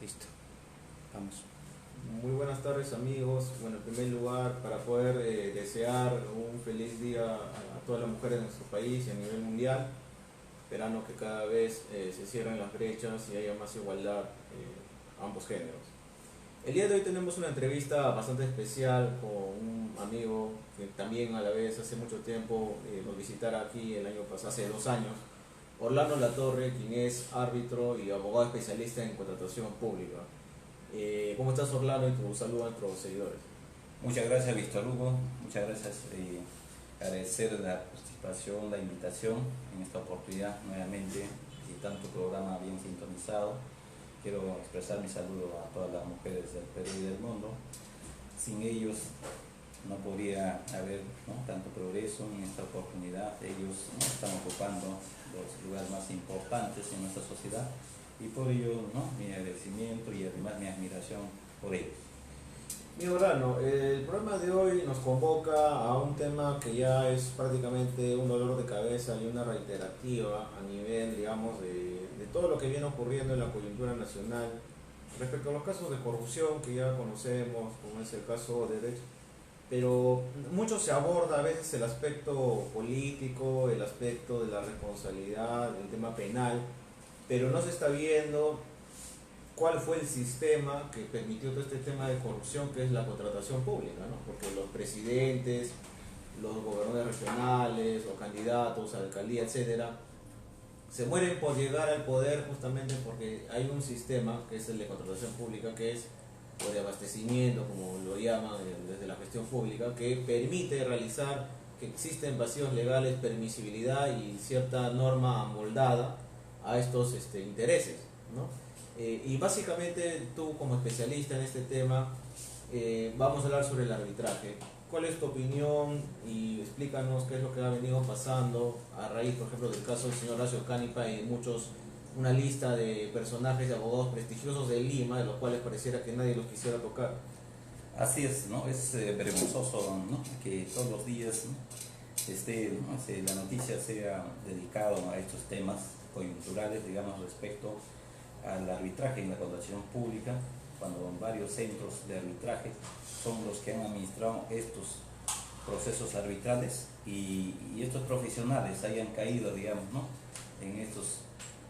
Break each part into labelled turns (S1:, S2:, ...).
S1: Listo, vamos.
S2: Muy buenas tardes amigos. Bueno, en primer lugar, para poder desear un feliz día a todas las mujeres de nuestro país y a nivel mundial, esperando que cada vez se cierren las brechas y haya más igualdad a ambos géneros. El día de hoy tenemos una entrevista bastante especial con un amigo que también a la vez hace mucho tiempo nos visitara aquí el año pasado, hace 2 años, Orlando Latorre, quien es árbitro y abogado especialista en contratación pública. ¿Cómo estás, Orlando? Y tu saludo a nuestros seguidores.
S3: Muchas gracias, Víctor Hugo. Muchas gracias. Agradecer la participación, la invitación en esta oportunidad nuevamente y tanto programa bien sintonizado. Quiero expresar mi saludo a todas las mujeres del Perú y del mundo. Sin ellos no podría haber, ¿no?, tanto progreso en esta oportunidad. Ellos, ¿no?, están ocupando los lugares más importantes en nuestra sociedad y por ello, ¿no?, mi agradecimiento y además mi admiración por ellos.
S2: Mi Orlando, el programa de hoy nos convoca a un tema que ya es prácticamente un dolor de cabeza y una reiterativa a nivel, digamos, de todo lo que viene ocurriendo en la coyuntura nacional respecto a los casos de corrupción que ya conocemos, como es el caso de Odebrecht, pero mucho se aborda a veces el aspecto político, el aspecto de la responsabilidad, el tema penal, pero no se está viendo cuál fue el sistema que permitió todo este tema de corrupción, que es la contratación pública, ¿no? Porque los presidentes, los gobernadores regionales, los candidatos a la alcaldía, etcétera, se mueren por llegar al poder justamente porque hay un sistema, que es el de contratación pública, que es, o de abastecimiento, como lo llaman desde la gestión pública, que permite realizar que existen vacíos legales, permisibilidad y cierta norma amoldada a estos intereses, ¿no? Y básicamente tú, como especialista en este tema, vamos a hablar sobre el arbitraje. ¿Cuál es tu opinión? Y explícanos qué es lo que ha venido pasando a raíz, por ejemplo, del caso del señor Horacio Cánipa y una lista de personajes de abogados prestigiosos de Lima, de los cuales pareciera que nadie los quisiera tocar.
S3: Así es, ¿no? Es vergonzoso, ¿no?, que todos los días, ¿no?, ¿no?, la noticia sea dedicado a estos temas coyunturales, digamos, respecto al arbitraje en la contratación pública, cuando varios centros de arbitraje son los que han administrado estos procesos arbitrales y estos profesionales hayan caído, digamos, ¿no?, en estos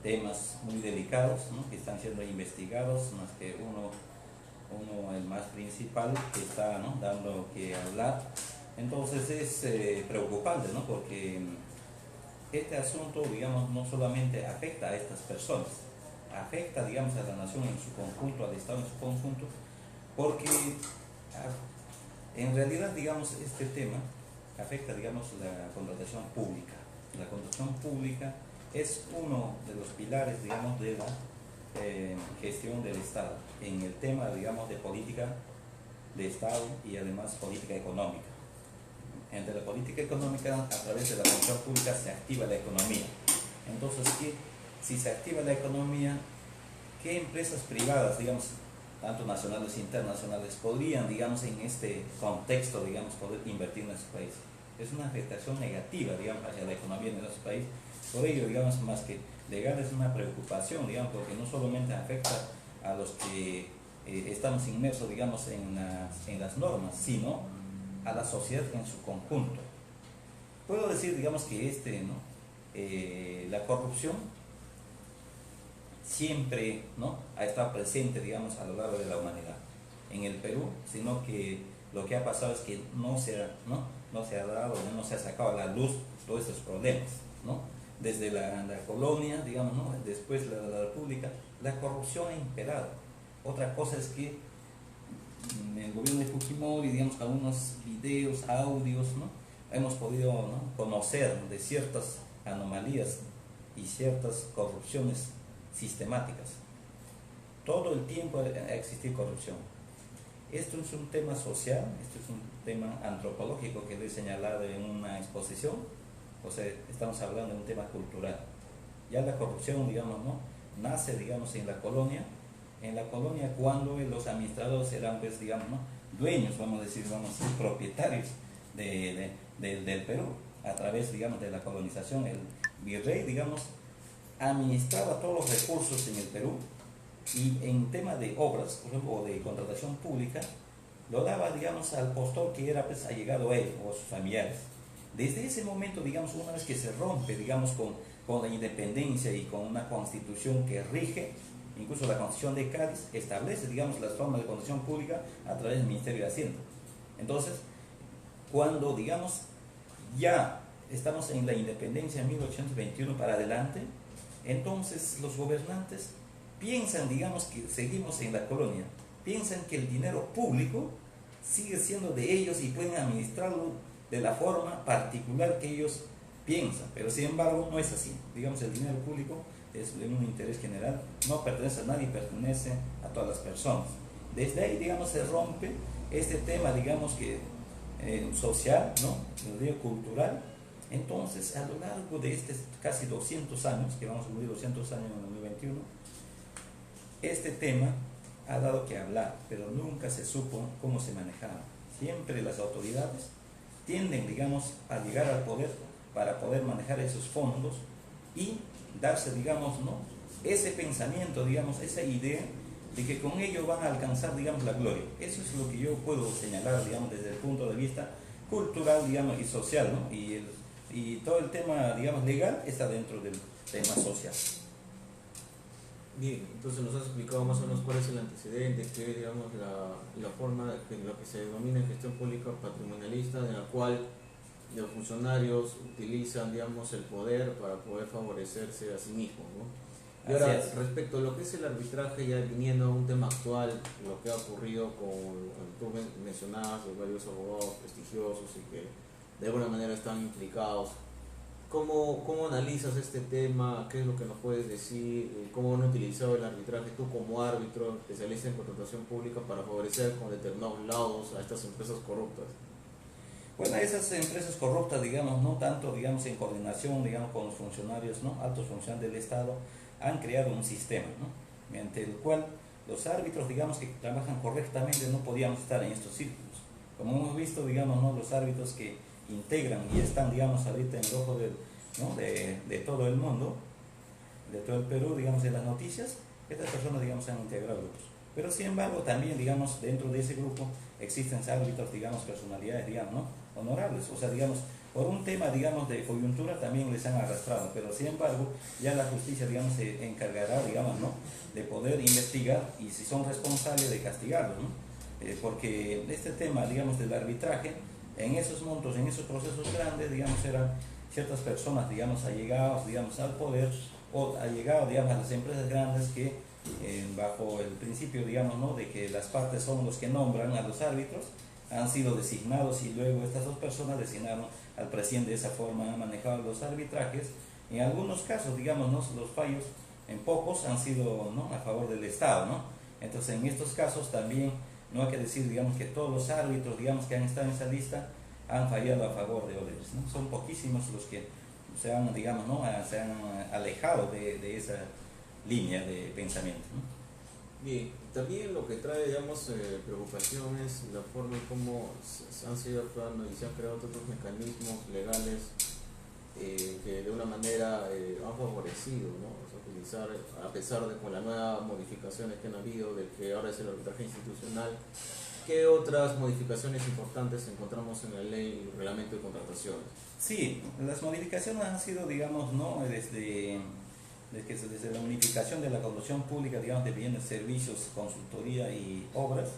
S3: temas muy delicados, ¿no?, que están siendo investigados, más que uno el más principal, que está, ¿no?, dando que hablar. Entonces es preocupante, ¿no?, porque este asunto, digamos, no solamente afecta a estas personas, afecta, digamos, a la nación en su conjunto, al Estado en su conjunto, porque en realidad, digamos, este tema afecta, digamos, la contratación pública. La contratación pública es uno de los pilares, digamos, de la gestión del Estado en el tema, digamos, de política de Estado y además política económica. Entre la política económica, a través de la contratación pública se activa la economía. Entonces, si se activa la economía, ¿qué empresas privadas, digamos, tanto nacionales e internacionales, podrían, digamos, en este contexto, digamos, poder invertir en nuestro país? Es una afectación negativa, digamos, hacia la economía de nuestro país. Por ello, digamos, más que legal, es una preocupación, digamos, porque no solamente afecta a los que estamos inmersos, digamos, en las normas, sino a la sociedad en su conjunto. Puedo decir, digamos, que ¿no?, la corrupción siempre, ¿no?, ha estado presente, digamos, a lo largo de la humanidad en el Perú, sino que lo que ha pasado es que no se ha dado, no se ha sacado a la luz todos estos problemas, ¿no? Desde la colonia, digamos, ¿no?, después la república, la corrupción ha imperado. Otra cosa es que en el gobierno de Fujimori, digamos, algunos videos, audios, ¿no?, hemos podido, ¿no?, conocer de ciertas anomalías y ciertas corrupciones sistemáticas. Todo el tiempo ha existido corrupción. Esto es un tema social, esto es un tema antropológico que lo he señalado en una exposición, o sea, estamos hablando de un tema cultural. Ya la corrupción, digamos, ¿no?, nace, digamos, en la colonia cuando los administradores eran, pues, digamos, ¿no?, dueños, vamos a decir, propietarios del Perú, a través, digamos, de la colonización. El virrey, digamos, administraba todos los recursos en el Perú Y en tema de obras, por ejemplo, o de contratación pública, lo daba, digamos, al postor que era pues allegado a él o a sus familiares. Desde ese momento, digamos, una vez que se rompe, digamos, con la independencia y con una constitución que rige, incluso la Constitución de Cádiz establece, digamos, las formas de contratación pública a través del Ministerio de Hacienda. Entonces, cuando, digamos, ya estamos en la independencia en 1821 para adelante, entonces los gobernantes piensan, digamos, que seguimos en la colonia, piensan que el dinero público sigue siendo de ellos y pueden administrarlo de la forma particular que ellos piensan, pero sin embargo no es así. Digamos, el dinero público es de un interés general, no pertenece a nadie, pertenece a todas las personas. Desde ahí, digamos, se rompe este tema, digamos, que social, ¿no? El medio cultural. Entonces, a lo largo de estos casi 200 años, que vamos a cumplir 200 años en el 2021, este tema ha dado que hablar, pero nunca se supo cómo se manejaba. Siempre las autoridades tienden, digamos, a llegar al poder para poder manejar esos fondos y darse, digamos, ¿no?, ese pensamiento, digamos, esa idea de que con ello van a alcanzar, digamos, la gloria. Eso es lo que yo puedo señalar, digamos, desde el punto de vista cultural, digamos, y social, ¿no? Y todo el tema, digamos, legal está dentro del tema social.
S2: Bien, entonces nos has explicado más o menos cuál es el antecedente, que es, digamos, la forma en lo que se denomina en gestión pública patrimonialista, en la cual los funcionarios utilizan, digamos, el poder para poder favorecerse a sí mismos, ¿no? Y ahora, respecto a lo que es el arbitraje, ya viniendo a un tema actual, lo que ha ocurrido con, tú mencionabas, los varios abogados prestigiosos y que de alguna manera están implicados. ¿Cómo analizas este tema? ¿Qué es lo que nos puedes decir? ¿Cómo han utilizado el arbitraje tú como árbitro, especialista en contratación pública, para favorecer con determinados lados a estas empresas corruptas?
S3: Bueno, esas empresas corruptas, digamos, no tanto, digamos, en coordinación, digamos, con los funcionarios, ¿no?, altos funcionarios del Estado, han creado un sistema, ¿no?, mediante el cual los árbitros, digamos, que trabajan correctamente no podíamos estar en estos círculos. Como hemos visto, digamos, ¿no?, los árbitros que integran y están, digamos, ahorita en el ojo ¿no?, de todo el mundo, de todo el Perú, digamos, en las noticias, estas personas, digamos, han integrado grupos. Pero sin embargo, también, digamos, dentro de ese grupo existen árbitros, digamos, personalidades, digamos, ¿no?, honorables. O sea, digamos, por un tema, digamos, de coyuntura también les han arrastrado, pero sin embargo, ya la justicia, digamos, se encargará, digamos, ¿no?, de poder investigar y si son responsables de castigarlos, ¿no? Porque este tema, digamos, del arbitraje, en esos montos, en esos procesos grandes, digamos, eran ciertas personas, digamos, allegados, digamos, al poder, o allegados, digamos, a las empresas grandes que, bajo el principio, digamos, ¿no?, de que las partes son los que nombran a los árbitros, han sido designados y luego estas dos personas designaron al presidente. De esa forma han manejado los arbitrajes. En algunos casos, digamos, ¿no?, los fallos, en pocos, han sido, ¿no?, a favor del Estado, ¿no? Entonces, en estos casos también no hay que decir, digamos, que todos los árbitros, digamos, que han estado en esa lista han fallado a favor de Odebrecht, ¿no? Son poquísimos los que se han, digamos, ¿no?, se han alejado de esa línea de pensamiento, ¿no?
S2: Bien, también lo que trae, digamos, preocupación es la forma en cómo han sido actuando y se han creado otros mecanismos legales que de una manera han favorecido, ¿no? O sea, utilizar, a pesar de con las nuevas modificaciones que han habido, del que ahora es el arbitraje institucional, ¿qué otras modificaciones importantes encontramos en la ley y reglamento de contrataciones?
S3: Sí, las modificaciones han sido, digamos, ¿no?, desde la unificación de la contratación pública, digamos, de bienes, servicios, consultoría y obras,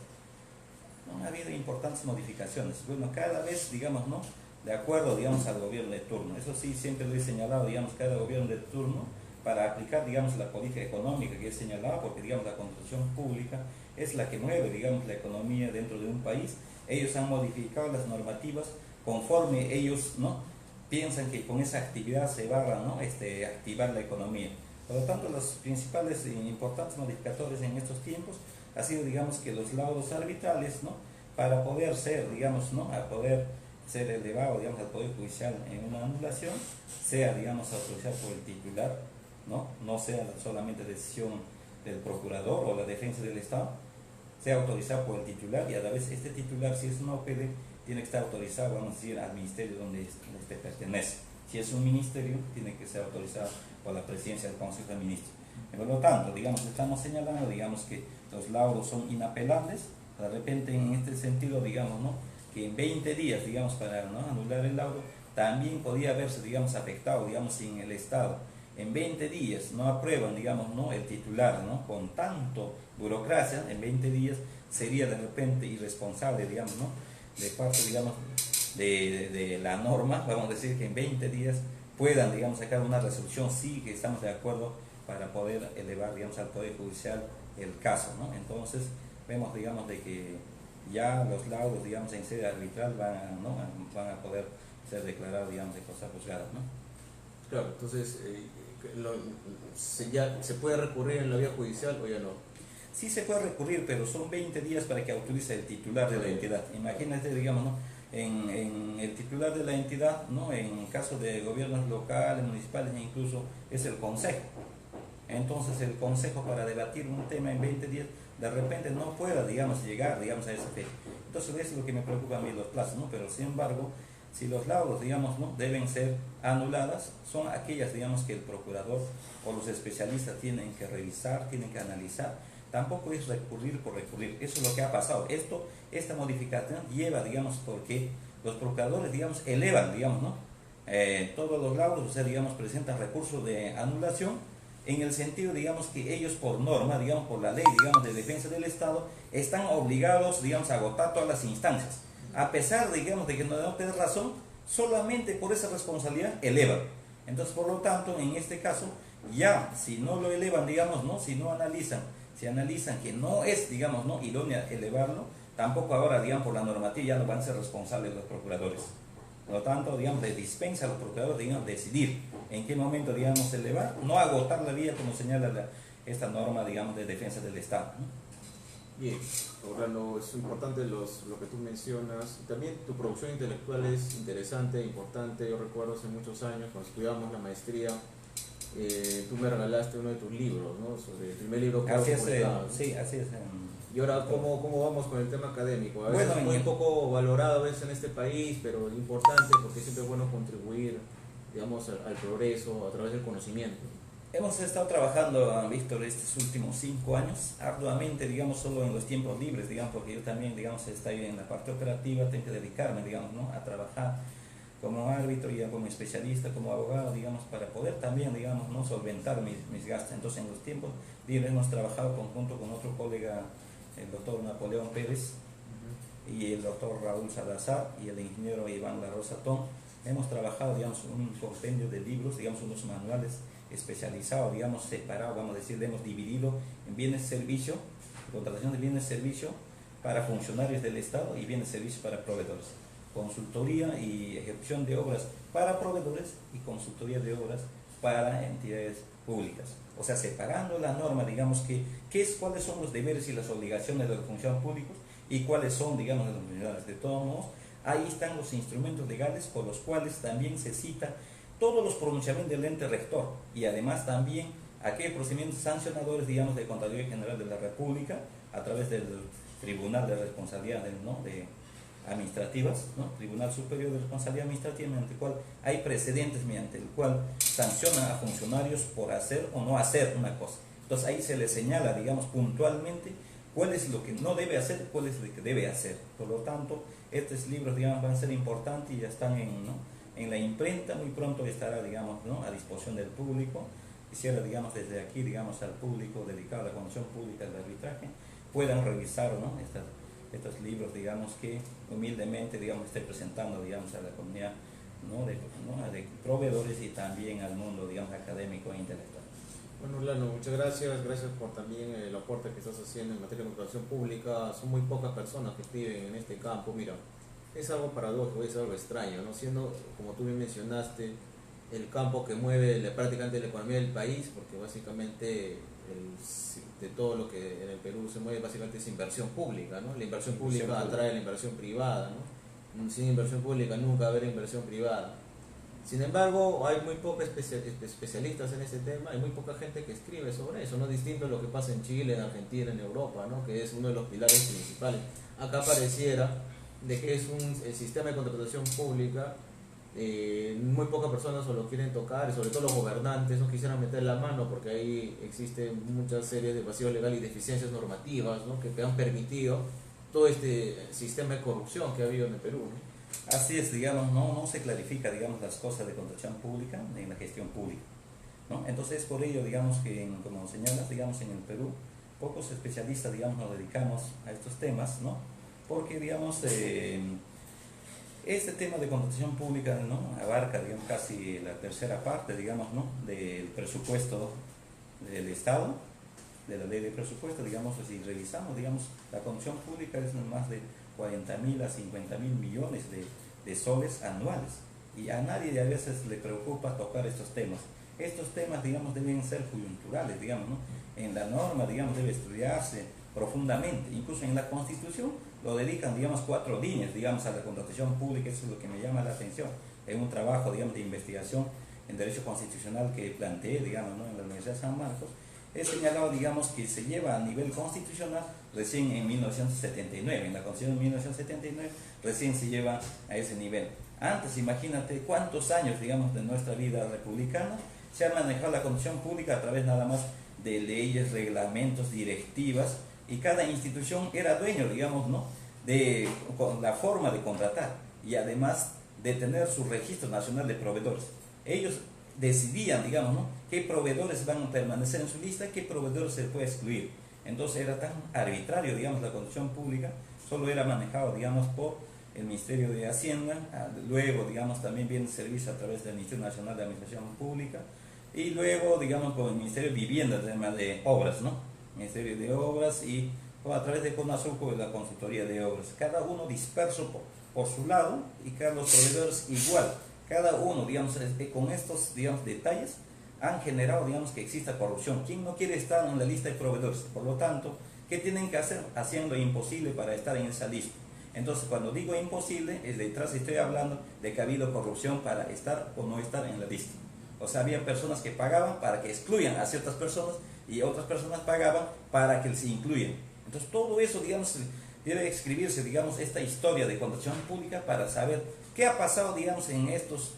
S3: ¿no?, ha habido importantes modificaciones. Bueno, cada vez, digamos, ¿no?, de acuerdo, digamos, al gobierno de turno. Eso sí, siempre lo he señalado, digamos, cada gobierno de turno, para aplicar, digamos, la política económica que he señalado, porque, digamos, la contratación pública es la que mueve, digamos, la economía dentro de un país. Ellos han modificado las normativas conforme ellos, ¿no?, piensan que con esa actividad se va a, ¿no?, activar la economía. Por lo tanto, los principales e importantes modificadores en estos tiempos ha sido, digamos, que los laudos arbitrales, ¿no?, para poder ser, digamos, ¿no?, a poder ser elevado, digamos, al Poder Judicial en una anulación, sea, digamos, autorizado por el titular, no sea solamente decisión del procurador o la defensa del Estado, sea autorizado por el titular, y a la vez este titular, si es una OPD, tiene que estar autorizado, vamos a decir, al ministerio donde pertenece. Si es un ministerio, tiene que ser autorizado por la presidencia del Consejo de Ministros. Por lo tanto, digamos, estamos señalando, digamos, que los laudos son inapelables. De repente, en este sentido, digamos, ¿no? Que en 20 días, digamos, para, ¿no?, anular el laudo, también podría haberse, digamos, afectado, digamos, si en el Estado en 20 días no aprueban, digamos, ¿no?, el titular, ¿no?, con tanto burocracia, en 20 días sería de repente irresponsable, digamos, ¿no?, de parte, digamos, de la norma, vamos a decir que en 20 días puedan, digamos, sacar una resolución, sí que estamos de acuerdo, para poder elevar, digamos, al Poder Judicial el caso, ¿no? Entonces vemos, digamos, de que ya los laudos, digamos, en sede arbitral ¿no?, van a poder ser declarados, digamos, de cosa juzgada, ¿no?
S2: Claro, entonces, ¿se puede recurrir en la vía judicial o ya no?
S3: Sí se puede recurrir, pero son 20 días para que autorice el titular de la entidad. Imagínate, digamos, ¿no?, en el titular de la entidad, ¿no?, en caso de gobiernos locales, municipales, e incluso es el consejo. Entonces el consejo, para debatir un tema en 20 días, de repente no pueda, digamos, llegar, digamos, a esa fecha. Entonces eso es lo que me preocupa a mí, los plazos, ¿no? Pero sin embargo, si los laudos, digamos, ¿no?, deben ser anuladas, son aquellas, digamos, que el procurador o los especialistas tienen que revisar, tienen que analizar. Tampoco es recurrir por recurrir. Eso es lo que ha pasado. Esta modificación lleva, digamos, porque los procuradores, digamos, elevan, digamos, ¿no?, todos los laudos, o sea, digamos, presentan recursos de anulación, en el sentido, digamos, que ellos por norma, digamos, por la ley, digamos, de defensa del Estado, están obligados, digamos, a agotar todas las instancias. A pesar, digamos, de que no tienen razón, solamente por esa responsabilidad elevan. Entonces, por lo tanto, en este caso, ya, si no lo elevan, digamos, ¿no?, si no analizan, si analizan que no es, digamos, ¿no?, idónea elevarlo, tampoco ahora, digamos, por la normativa ya no van a ser responsables los procuradores. Por lo tanto, digamos, les dispensa a los procuradores, digamos, decidir en qué momento, digamos, elevar, no agotar la vía como señala esta norma, digamos, de defensa del Estado, ¿no?
S2: Bien, Orlando, es importante lo que tú mencionas. También tu producción intelectual es interesante, importante. Yo recuerdo hace muchos años, cuando estudiamos la maestría, tú me regalaste uno de tus libros, ¿no? Sobre el primer libro que
S3: Así es,
S2: publicado, ¿no?
S3: sí, así es.
S2: Y ahora, ¿cómo vamos con el tema académico? A veces
S3: Bueno,
S2: muy poco valorado a veces en este país, pero importante porque siempre es bueno contribuir, digamos, al progreso a través del conocimiento.
S3: Hemos estado trabajando, Víctor, estos últimos 5 años, arduamente, digamos, solo en los tiempos libres, digamos, porque yo también, digamos, estoy en la parte operativa, tengo que dedicarme, digamos, ¿no?, a trabajar como árbitro, ya como especialista, como abogado, digamos, para poder también, digamos, ¿no?, solventar mis gastos. Entonces, en los tiempos libres hemos trabajado conjunto con otro colega, el doctor Napoleón Pérez, y el doctor Raúl Salazar, y el ingeniero Iván La Rosa Tón. Hemos trabajado, digamos, un compendio de libros, digamos, unos manuales especializados, digamos, separados, vamos a decir, hemos dividido en bienes servicio, contratación de bienes servicio para funcionarios del Estado y bienes servicio para proveedores, consultoría y ejecución de obras para proveedores y consultoría de obras para entidades públicas. O sea, separando la norma, digamos, cuáles son los deberes y las obligaciones de los funcionarios públicos y cuáles son, digamos, de los funcionarios. De todos modos, ahí están los instrumentos legales por los cuales también se cita todos los pronunciamientos del ente rector y además también aquellos procedimientos sancionadores, digamos, de Contraloría General de la República a través del Tribunal de Responsabilidades, ¿no?, administrativas, ¿no?, Tribunal Superior de Responsabilidad Administrativa, mediante el cual hay precedentes mediante el cual sancionan a funcionarios por hacer o no hacer una cosa. Entonces ahí se les señala, digamos, puntualmente cuál es lo que no debe hacer, cuál es lo que debe hacer. Por lo tanto, estos libros, digamos, van a ser importantes y ya están en la imprenta. Muy pronto estará, digamos, ¿no?, a disposición del público. Quisiera, digamos, desde aquí, digamos, al público dedicado a la Comisión Pública del Arbitraje, puedan revisar, ¿no?, estos libros, digamos, que humildemente, digamos, estoy presentando, digamos, a la comunidad, ¿no?, de proveedores y también al mundo, digamos, académico e intelectual.
S2: Bueno, Orlando, muchas gracias. Gracias por también el aporte que estás haciendo en materia de contratación pública. Son muy pocas personas que escriben en este campo. Mira, es algo paradójico, es algo extraño, ¿no? Siendo, como tú bien mencionaste, el campo que mueve prácticamente la economía del país, porque básicamente de todo lo que en el Perú se mueve básicamente es inversión pública, ¿no? La inversión pública atrae la inversión privada, ¿no? Sin inversión pública nunca va a haber inversión privada. Sin embargo, hay muy pocos especialistas en ese tema, hay muy poca gente que escribe sobre eso, ¿no? Distinto a lo que pasa en Chile, en Argentina, en Europa, ¿no?, que es uno de los pilares principales. Acá pareciera de que es el sistema de contratación pública muy pocas personas o lo quieren tocar, y sobre todo los gobernantes no quisieran meter la mano porque ahí existen muchas series de vacíos legales y deficiencias normativas, ¿no? Que han permitido todo este sistema de corrupción que ha habido en el Perú, ¿no?
S3: Así es, digamos, no se clarifica, digamos, las cosas de contratación pública en la gestión pública, ¿no? Entonces, por ello, digamos que, como señalas, digamos, en el Perú, pocos especialistas, digamos, nos dedicamos a estos temas, ¿no? Porque, digamos, este tema de contratación pública, ¿no? Abarca, digamos, casi la tercera parte, digamos, ¿no? Del presupuesto del Estado, de la ley de presupuesto, digamos, si revisamos, digamos, la contratación pública es más de 40.000 a 50.000 millones de soles anuales, y a nadie a veces le preocupa tocar estos temas. Estos temas, digamos, deben ser coyunturales, digamos, ¿no? En la norma, digamos, debe estudiarse profundamente, incluso en la Constitución lo dedican, digamos, 4 líneas, digamos, a la contratación pública. Eso es lo que me llama la atención, en un trabajo, digamos, de investigación en Derecho Constitucional que planteé, digamos, ¿no? En la Universidad de San Marcos. He señalado, digamos, que se lleva a nivel constitucional recién en 1979, en la Constitución de 1979 recién se lleva a ese nivel. Antes, imagínate cuántos años, digamos, de nuestra vida republicana se ha manejado la contratación pública a través nada más de leyes, reglamentos, directivas, y cada institución era dueño, digamos, ¿no? De la forma de contratar, y además de tener su registro nacional de proveedores. Ellos decidían, digamos, ¿no? Qué proveedores van a permanecer en su lista, qué proveedores se puede excluir. Entonces era tan arbitrario, digamos, la contratación pública, solo era manejado, digamos, por el Ministerio de Hacienda, luego, digamos, también viene el servicio a través del Instituto Nacional de Administración Pública, y luego, digamos, con el Ministerio de Vivienda, el tema de obras, ¿no? Ministerio de Obras, y a través de CONASUCO, la Consultoría de Obras, cada uno disperso por su lado, y cada los proveedores igual. Cada uno, digamos, con estos, digamos, detalles han generado, digamos, que exista corrupción. ¿Quién no quiere estar en la lista de proveedores? Por lo tanto, ¿qué tienen que hacer? Haciendo imposible para estar en esa lista. Entonces, cuando digo imposible, detrás estoy hablando de que ha habido corrupción para estar o no estar en la lista. O sea, había personas que pagaban para que excluyan a ciertas personas, y otras personas pagaban para que se incluyan. Entonces, todo eso, digamos, debe escribirse, digamos, esta historia de contratación pública para saber qué ha pasado, digamos, en estos,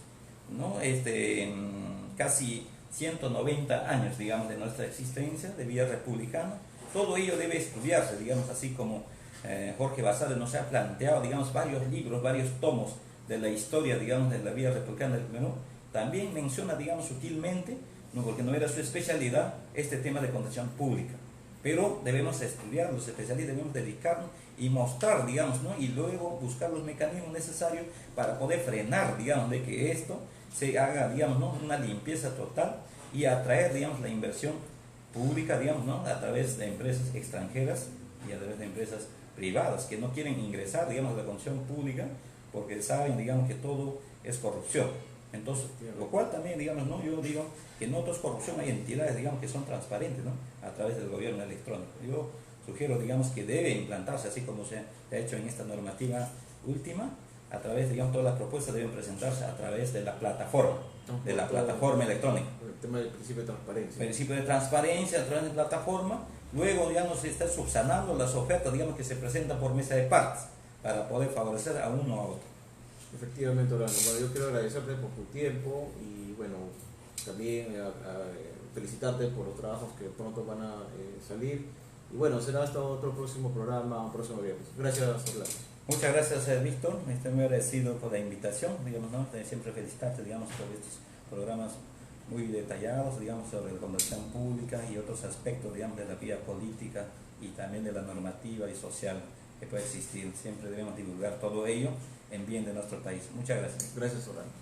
S3: ¿no? En casi 190 años, digamos, de nuestra existencia de vía republicana. Todo ello debe estudiarse, digamos, así como Jorge Basadre nos ha planteado, digamos, varios libros, varios tomos de la historia, digamos, de la vía republicana del Perú. También menciona, digamos, sutilmente, no, porque no era su especialidad, este tema de contratación pública. Pero debemos estudiar, los especialistas debemos dedicarnos y mostrar, digamos, ¿no? Y luego buscar los mecanismos necesarios para poder frenar, digamos, de que esto se haga, digamos, ¿no? Una limpieza total, y atraer, digamos, la inversión pública, digamos, ¿no? A través de empresas extranjeras y a través de empresas privadas que no quieren ingresar, digamos, a la contratación pública porque saben, digamos, que todo es corrupción. Entonces, lo cual también, digamos, ¿no? Yo digo que no todo es corrupción, hay entidades, digamos, que son transparentes, ¿no? A través del gobierno electrónico. Yo sugiero, digamos, que debe implantarse, así como se ha hecho en esta normativa última, a través, digamos, todas las propuestas deben presentarse a través de la plataforma, electrónica.
S2: El tema del principio de transparencia.
S3: Principio de transparencia a través de plataforma. Luego, digamos, se está subsanando las ofertas, digamos, que se presentan por mesa de partes, para poder favorecer a uno o a otro.
S2: Efectivamente, Orlando. Bueno, yo quiero agradecerte por tu tiempo, y bueno, también felicitarte por los trabajos que pronto van a salir. Y bueno, será hasta otro próximo programa, un próximo viernes. Gracias, Orlando.
S3: Muchas gracias, Víctor. Estoy muy agradecido por la invitación, digamos, ¿no? Siempre felicitarte, digamos, por estos programas muy detallados, digamos, sobre la contratación pública y otros aspectos, digamos, de la vía política y también de la normativa y social que puede existir. Siempre debemos divulgar todo ello en bien de nuestro país. Muchas gracias.
S2: Gracias, Orlando.